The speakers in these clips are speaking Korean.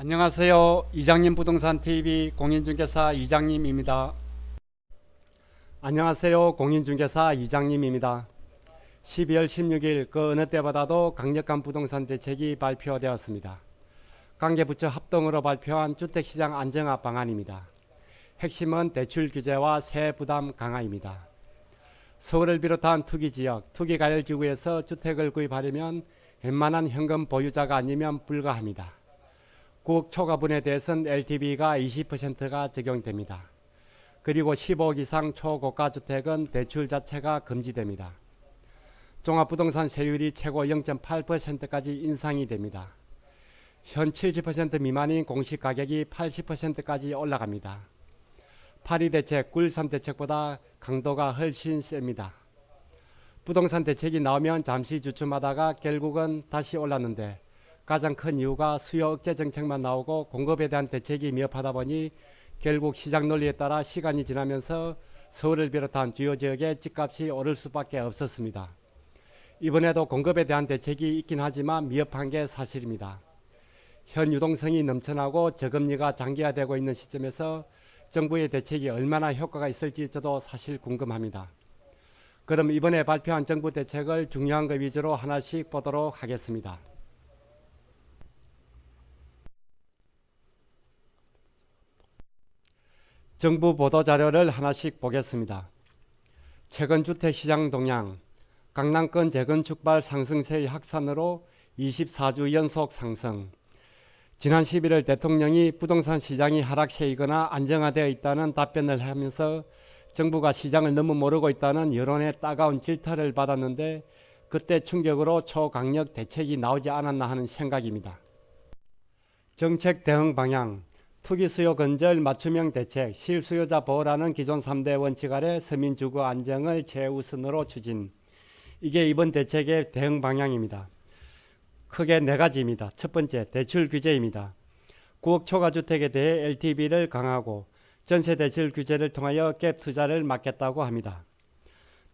안녕하세요. 이장님 부동산 TV 공인중개사 이장님입니다. 안녕하세요. 공인중개사 이장님입니다. 12월 16일 그 어느 때보다도 강력한 부동산 대책이 발표되었습니다. 관계부처 합동으로 발표한 주택시장 안정화 방안입니다. 핵심은 대출 규제와 세액 부담 강화입니다. 서울을 비롯한 투기지역, 투기가열지구에서 주택을 구입하려면 웬만한 현금 보유자가 아니면 불가합니다. 9억 초과분에 대해서는 LTV가 20%가 적용됩니다. 그리고 15억 이상 초고가 주택은 대출 자체가 금지됩니다. 종합부동산 세율이 최고 0.8%까지 인상이 됩니다. 현 70% 미만인 공시가격이 80%까지 올라갑니다. 파리 대책, 9.13 대책보다 강도가 훨씬 셉니다. 부동산 대책이 나오면 잠시 주춤하다가 결국은 다시 올랐는데 가장 큰 이유가 수요 억제 정책만 나오고 공급에 대한 대책이 미흡하다 보니 결국 시장 논리에 따라 시간이 지나면서 서울을 비롯한 주요 지역의 집값이 오를 수밖에 없었습니다. 이번에도 공급에 대한 대책이 있긴 하지만 미흡한 게 사실입니다. 현 유동성이 넘쳐나고 저금리가 장기화되고 있는 시점에서 정부의 대책이 얼마나 효과가 있을지 저도 사실 궁금합니다. 그럼 이번에 발표한 정부 대책을 중요한 것 위주로 하나씩 보도록 하겠습니다. 정부 보도자료를 하나씩 보겠습니다. 최근 주택시장 동향, 강남권 재건축발 상승세의 확산으로 24주 연속 상승. 지난 11월 대통령이 부동산 시장이 하락세이거나 안정화되어 있다는 답변을 하면서 정부가 시장을 너무 모르고 있다는 여론의 따가운 질타를 받았는데 그때 충격으로 초강력 대책이 나오지 않았나 하는 생각입니다. 정책 대응 방향, 투기 수요 건절 맞춤형 대책, 실수요자 보호라는 기존 3대 원칙 아래 서민 주거 안정을 최우선으로 추진. 이게 이번 대책의 대응 방향입니다. 크게 네 가지입니다. 첫 번째, 대출 규제입니다. 9억 초과 주택에 대해 LTV를 강화하고 전세 대출 규제를 통하여 갭 투자를 막겠다고 합니다.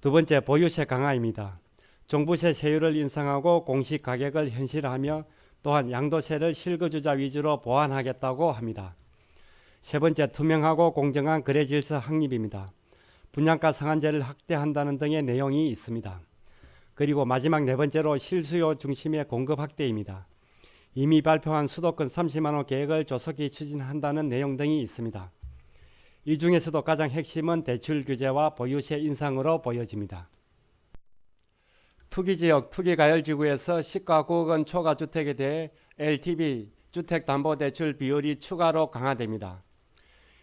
두 번째, 보유세 강화입니다. 종부세 세율을 인상하고 공시 가격을 현실화하며 또한 양도세를 실거주자 위주로 보완하겠다고 합니다. 세 번째, 투명하고 공정한 거래 질서 확립입니다. 분양가 상한제를 확대한다는 등의 내용이 있습니다. 그리고 마지막 네 번째로 실수요 중심의 공급 확대입니다. 이미 발표한 수도권 30만 호 계획을 조속히 추진한다는 내용 등이 있습니다. 이 중에서도 가장 핵심은 대출 규제와 보유세 인상으로 보여집니다. 투기지역, 투기가열지구에서 시가 9억 원 초과 주택에 대해 LTV, 주택담보대출 비율이 추가로 강화됩니다.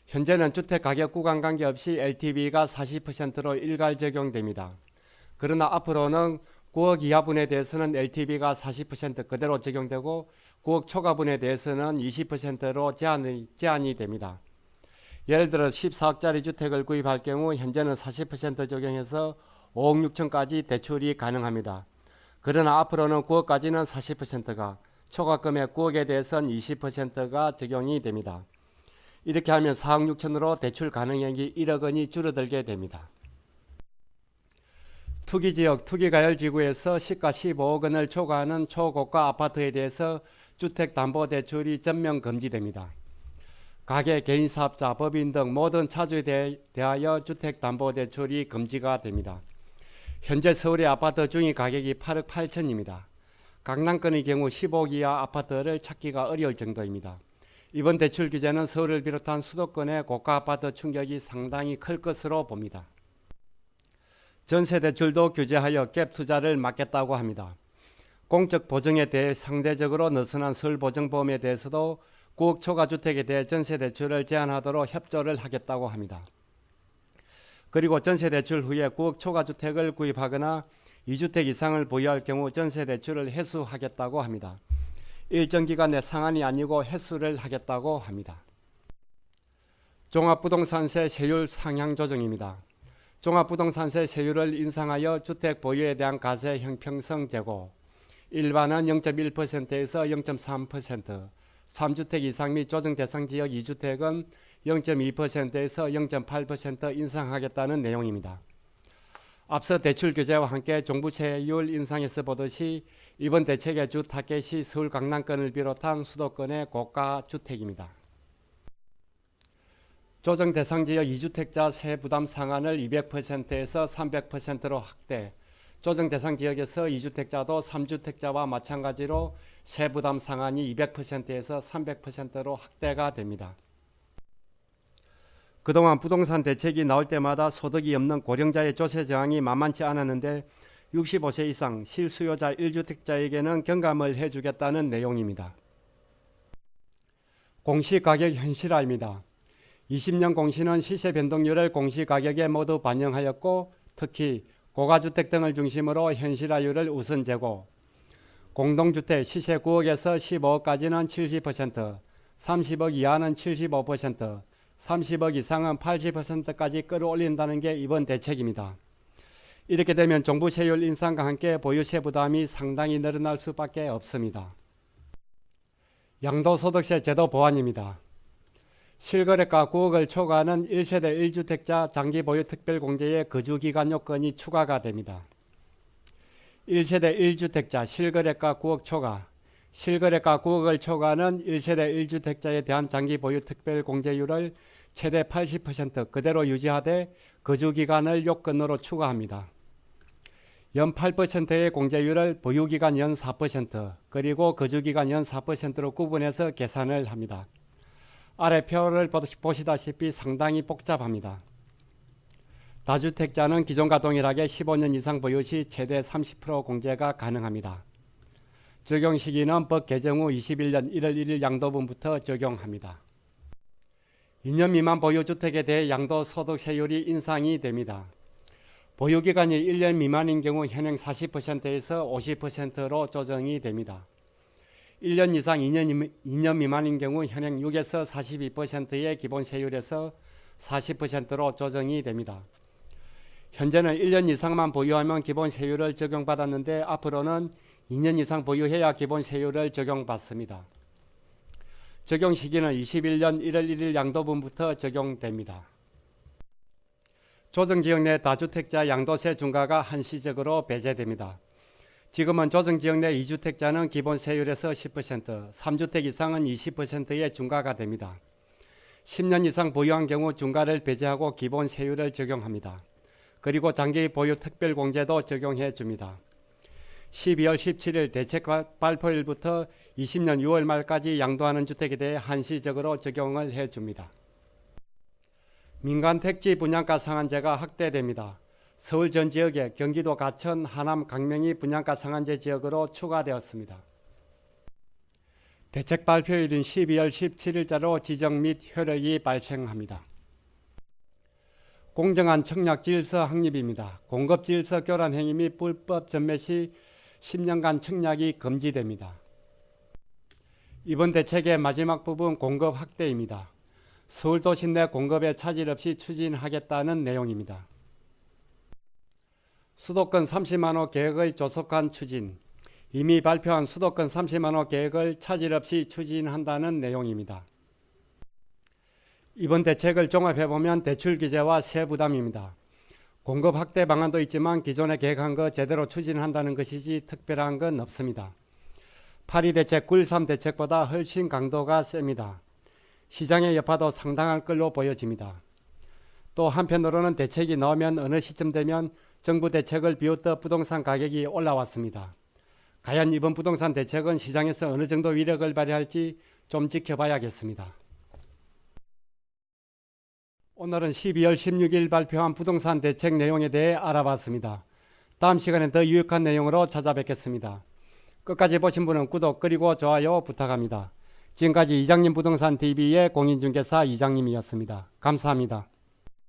현재는 주택가격 구간 관계없이 LTV가 40%로 일괄 적용됩니다. 그러나 앞으로는 9억 이하분에 대해서는 LTV가 40% 그대로 적용되고 9억 초과분에 대해서는 20%로 제한이 됩니다. 예를 들어 14억짜리 주택을 구입할 경우 현재는 40% 적용해서 5억 6천까지 대출이 가능합니다. 그러나 앞으로는 9억까지는 40%가, 초과금액 9억에 대해서는 20%가 적용이 됩니다. 이렇게 하면 4억 6천으로 대출 가능액이 1억 원이 줄어들게 됩니다. 투기지역, 투기가열지구에서 시가 15억 원을 초과하는 초고가 아파트에 대해서 주택담보대출이 전면 금지됩니다. 가계, 개인사업자, 법인 등 모든 차주에 대하여 주택담보대출이 금지가 됩니다. 현재 서울의 아파트 중위 가격이 8억 8천입니다. 강남권의 경우 15억 이하 아파트를 찾기가 어려울 정도입니다. 이번 대출 규제는 서울을 비롯한 수도권의 고가 아파트 충격이 상당히 클 것으로 봅니다. 전세대출도 규제하여 갭 투자를 막겠다고 합니다. 공적 보증에 대해 상대적으로 느슨한 서울보증보험에 대해서도 9억 초과 주택에 대해 전세대출을 제한하도록 협조를 하겠다고 합니다. 그리고 전세대출 후에 9억 초과 주택을 구입하거나 2주택 이상을 보유할 경우 전세대출을 해소하겠다고 합니다. 일정 기간 내 상한이 아니고 해소를 하겠다고 합니다. 종합부동산세 세율 상향 조정입니다. 종합부동산세 세율을 인상하여 주택 보유에 대한 과세 형평성 제고, 일반은 0.1%에서 0.3%, 3주택 이상 및 조정 대상 지역 2주택은 0.2%에서 0.8% 인상하겠다는 내용입니다. 앞서 대출 규제와 함께 종부세율 인상에서 보듯이 이번 대책의 주 타겟이 서울 강남권을 비롯한 수도권의 고가 주택입니다. 조정 대상 지역 2주택자 세부담 상한을 200%에서 300%로 확대, 조정 대상 지역에서 2주택자도 3주택자와 마찬가지로 세부담 상한이 200%에서 300%로 확대가 됩니다. 그동안 부동산 대책이 나올 때마다 소득이 없는 고령자의 조세 저항이 만만치 않았는데 65세 이상 실수요자 1주택자에게는 경감을 해주겠다는 내용입니다. 공시가격 현실화입니다. 20년 공시는 시세 변동률을 공시가격에 모두 반영하였고 특히 고가주택 등을 중심으로 현실화율을 우선 재고, 공동주택 시세 9억에서 15억까지는 70%, 30억 이하는 75%, 30억 이상은 80%까지 끌어올린다는 게 이번 대책입니다. 이렇게 되면 정부 세율 인상과 함께 보유세 부담이 상당히 늘어날 수밖에 없습니다. 양도소득세 제도 보완입니다. 실거래가 9억을 초과하는 1세대 1주택자 장기보유 특별공제의 거주기간 요건이 추가가 됩니다. 1세대 1주택자 실거래가 9억 초과, 실거래가 9억을 초과하는 1세대 1주택자에 대한 장기보유 특별공제율을 최대 80% 그대로 유지하되 거주기간을 요건으로 추가합니다. 연 8%의 공제율을 보유기간 연 4%, 그리고 거주기간 연 4%로 구분해서 계산을 합니다. 아래 표를 보시다시피 상당히 복잡합니다. 다주택자는 기존과 동일하게 15년 이상 보유 시 최대 30% 공제가 가능합니다. 적용 시기는 법 개정 후 21년 1월 1일 양도분부터 적용합니다. 2년 미만 보유주택에 대해 양도소득세율이 인상이 됩니다. 보유기간이 1년 미만인 경우 현행 40%에서 50%로 조정이 됩니다. 1년 이상 2년 미만인 경우 현행 6에서 42%의 기본세율에서 40%로 조정이 됩니다. 현재는 1년 이상만 보유하면 기본세율을 적용받았는데 앞으로는 2년 이상 보유해야 기본세율을 적용받습니다. 적용 시기는 21년 1월 1일 양도분부터 적용됩니다. 조정지역 내 다주택자 양도세 중과가 한시적으로 배제됩니다. 지금은 조정지역 내 2주택자는 기본세율에서 10%, 3주택 이상은 20%의 중과가 됩니다. 10년 이상 보유한 경우 중과를 배제하고 기본세율을 적용합니다. 그리고 장기 보유 특별공제도 적용해 줍니다. 12월 17일 대책 발표일부터 20년 6월 말까지 양도하는 주택에 대해 한시적으로 적용을 해 줍니다. 민간 택지 분양가 상한제가 확대됩니다. 서울 전 지역에 경기도 가천, 하남, 강명이 분양가 상한제 지역으로 추가되었습니다. 대책 발표일인 12월 17일자로 지정 및 효력이 발생합니다. 공정한 청약 질서 확립입니다. 공급 질서 교란 행위 및 불법 전매 시 10년간 청약이 금지됩니다. 이번 대책의 마지막 부분 공급 확대입니다. 서울 도시 내 공급에 차질 없이 추진하겠다는 내용입니다. 수도권 30만호 계획의 조속한 추진, 이미 발표한 수도권 30만호 계획을 차질 없이 추진한다는 내용입니다. 이번 대책을 종합해보면 대출 규제와 세부담입니다. 공급 확대 방안도 있지만 기존에 계획한 거 제대로 추진한다는 것이지 특별한 건 없습니다. 8.2 대책, 9.13 대책보다 훨씬 강도가 셉니다. 시장의 여파도 상당할 걸로 보여집니다. 또 한편으로는 대책이 나오면 어느 시점 되면 정부 대책을 비웃어 부동산 가격이 올라왔습니다. 과연 이번 부동산 대책은 시장에서 어느 정도 위력을 발휘할지 좀 지켜봐야겠습니다. 오늘은 12월 16일 발표한 부동산 대책 내용에 대해 알아봤습니다. 다음 시간에 더 유익한 내용으로 찾아뵙겠습니다. 끝까지 보신 분은 구독 그리고 좋아요 부탁합니다. 지금까지 이장님 부동산 TV의 공인중개사 이장님이었습니다. 감사합니다.